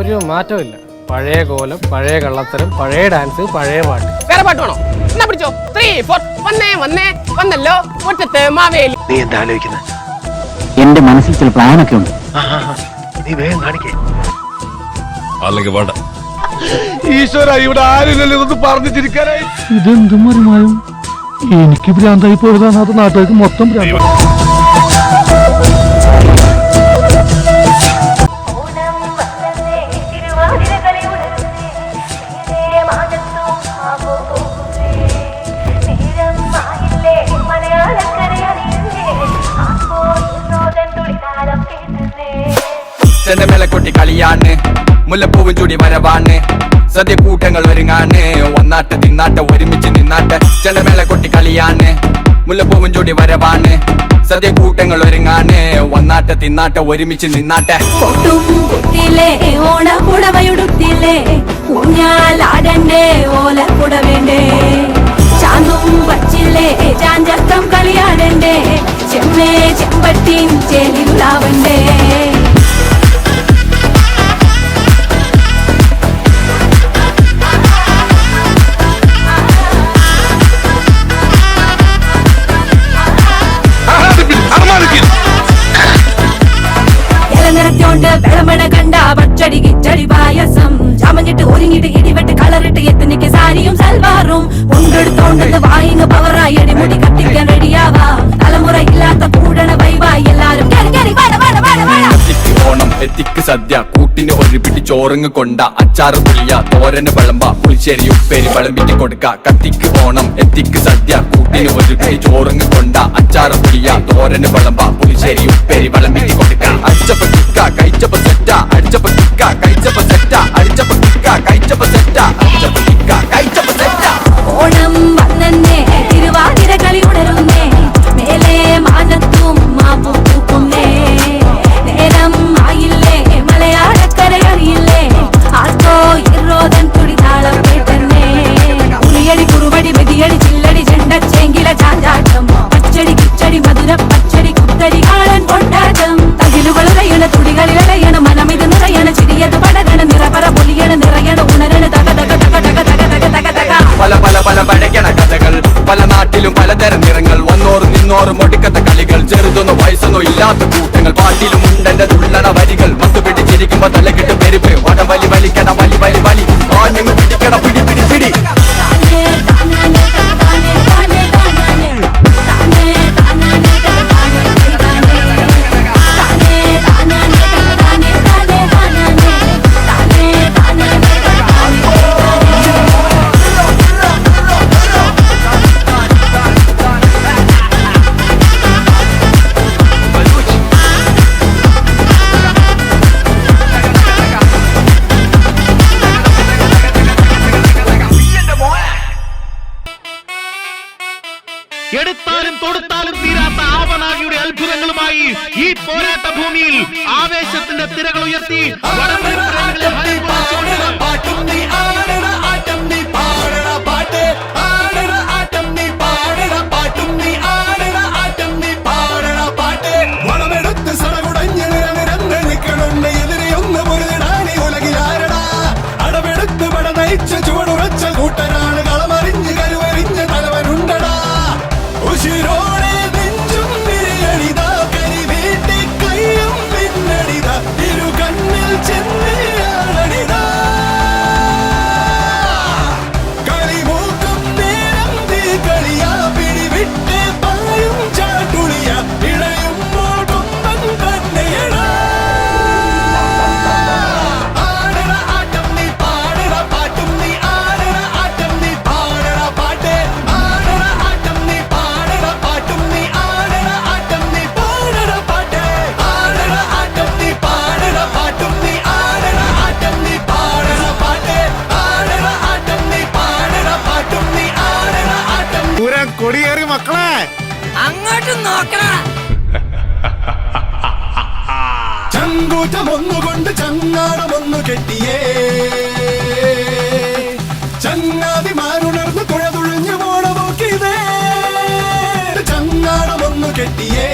ഒരു മാറ്റമില്ല. പഴയ കോലം, പഴയ കള്ളത്തരം, പഴയ ഡാൻസ്, പഴയ പാട്ട്. വേറെ പാട്ട് വേണോ? എന്നാ പിടിച്ചോ. 3, 4 വന്നേ വന്നല്ലോ മുറ്റത്ത് മാവേലി. നീ എന്താ ആലോചിക്കുന്നത്? എന്റെ മനസ്സിൽ ചില പ്ലാനൊക്കെ ഉണ്ട്. നീ വേഗം കാണിക്കേ. അല്ലെങ്കിൽ വേണ്ട. ഈശ്വര, ഇവിടെ ആരില്ലല്ലോ ഇതൊന്ന് പറഞ്ഞു ചിരിക്കാനായി. ഇതെന്തും മറിമായും എനിക്ക് ഭ്രാന്തായി പോയതാണ്. അത് നാട്ടുകാർക്ക് മൊത്തം ഭ്രാന്ത്. ചെണ്ടമേളക്കൊട്ടി കളിയാണ്, മുല്ലപ്പൂവും ചൂടി വരവാണ്, സദ്യ കൂട്ടങ്ങൾ ഒരുങ്ങാണ്, ഒന്നാട്ട് തിന്നാട്ട് ഒരുമിച്ച് നിന്നാട്ട്. ചെണ്ടമേളക്കൊട്ടി കളിയാണ്, മുല്ലപ്പൂവും ചൂടി വരവാണ്, സദ്യ കൂട്ടങ്ങൾ ഒരുങ്ങാണ്, ഒന്നാട്ട് തിന്നാട്ട് ഒരുമിച്ച് നിന്നാട്ടെ. ഓണപ്പുടവയുടുത്തില്ലേ ഊഞ്ഞാലാടണ്ടേ ഓലപ്പുട വേണ്ടേ ചാന്തും വച്ചില്ലേ ചാഞ്ചക്കം കളിയാടണ്ടേ ചെമ്മേ ചെമ്പട്ടിൻ ചേലിലാവണ്ടേ. ഇലനിറത്തോണ്ട് വെളമണ കണ്ട പച്ചടി കിച്ചടി പായസം ചമഞ്ഞിട്ട് ഒരുങ്ങിട്ട് ഇടിവെട്ട് കളറിട്ട് എത്തനിക്ക് സാരിയും സൽവാറും കൊണ്ടെടുത്തോണ്ടെന്ന് വായിങ് പവറായി അടിമുടി കത്തിക്കാൻ റെഡിയാവാ. തലമുറ ഇല്ലാത്ത കൂടണ വൈവായി എല്ലാരും ഓണം എത്തിക്ക് സദ്യ കൂട്ടിന് ഒരു പിടി ചോറങ്ങ് കൊണ്ട അച്ചാറ് പുളിയ തോരന് വിളമ്പ പുളിശ്ശേരി ഉപ്പേരി വിളമ്പിട്ട് കൊടുക്ക. കത്തിക്ക് ഓണം എത്തിക്ക് സദ്യ കൂട്ടിന് ഒരു പിടി ചോറങ്ങ് കൊണ്ട അച്ചാറ് പുളിയ തോരന് വിളമ്പ പുളിശ്ശേരി ഉപ്പേരി വിളമ്പിട്ട് കൊടുക്ക. അടിച്ചപ്പ കിക്ക കഴിച്ചപ്പ സെറ്റ, അടിച്ചപ്പ കിക്ക കഴിച്ചപ്പ സെറ്റ, അടിച്ചപ്പ കിക്ക കഴിച്ചപ്പ സെറ്റ, അടിച്ചപ്പ കിക്ക കഴിച്ചപ്പ സെറ്റ. ഓണം വന്നേ തിരുവാതിര കളി ഉണരുന്നേ മേലെ മാനത്തും മാപ്പും പൂക്കുന്നേ നേരം ആയില്ലേ മലയാളക്കര അറിയില്ലേ ആർക്കോ ഇറോദൻ തുടിതാളം കേട്ടന്നേ. ഉളിയടി കുറുവടി വെടിയടി ചില്ലടി ചെണ്ടച്ചെങ്കില ചാഞ്ചാട്ടം പച്ചടി കിച്ചടി മധുര പച്ചടി കുത്തരി കാളൻ കൊണ്ടാട്ടം തകിലുകൾ ഉറയണ തുടികളിൽ അലയണ മനമിത് നിറയണ ചിരിയത് പടരണ നിറപറ പൊലിയണ നിറയണ ഉണരണ തക തക തക തക തക തക തക തക. പല പല പല പഴകണ കഥകൾ, പല നാട്ടിലും പലതരം നിറങ്ങൾ, വന്നോറും നിന്നോറും ഒടുക്കത്തെ കളികൾ, ചെറുതൊന്നോ വയസ്സൊന്നോ ഇല്ലാത്ത കൂട്ടങ്ങൾ, പാട്ടിലും ഉണ്ടെന്റെ തുള്ളണ വരികൾ, മത്തു പിടിച്ചിരിക്കുമ്പോ തലകെട്ട് പെരുപ്പ്, വടം വലി വലിക്കണ വലി വലി വലി, ആഞ്ഞു പിടിക്കണ പിടി പിടി പിടി. എടുത്താലും തൊടുത്താലും തീരാത്ത ആവനാഴിയുടെ അത്ഭുതങ്ങളുമായി ഈ പോരാട്ട ഭൂമിയിൽ ആവേശത്തിന്റെ തിരകൾ ഉയർത്തി ചുവടുറച്ച കൂട്ടനാണ് കളമറിഞ്ഞ് കരുവറിഞ്ഞ് തലവനുണ്ടടാ. ഉശിരോടെ നെഞ്ചും വിരിയണിതാ കരി വീട്ടി കയ്യും പിന്നണിതാ ഇരു കണ്ണിൽ ചെന്നണിതാ കളിമൂക്കും നേരം തീ കളിയാ പിടിവിട്ട് പായും ചാട്ടുളിയ ഇഴയുമ്പോൾ കൊമ്പൻ തന്നെയടാ. കൊടിയേറി മക്കളെ അങ്ങോട്ട് നോക്കണ. ചങ്കൂറ്റമൊന്നുകൊണ്ട് ചങ്ങാടമൊന്നു കെട്ടിയേ ചങ്ങാതിമാരുണർന്ന് തുഴതുഴഞ്ഞു പോണ നോക്കിയതേ. ചങ്ങാടമൊന്നു കെട്ടിയേ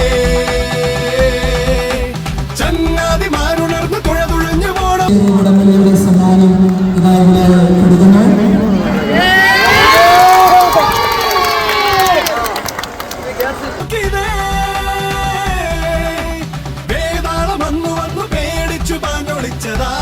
ചങ്ങാതിമാരുണർന്ന് തുഴതുഴഞ്ഞു പോണ പോക്കിതേ വേതാളം വന്നു പേടിച്ചു പാഞ്ഞൊളിച്ചതാ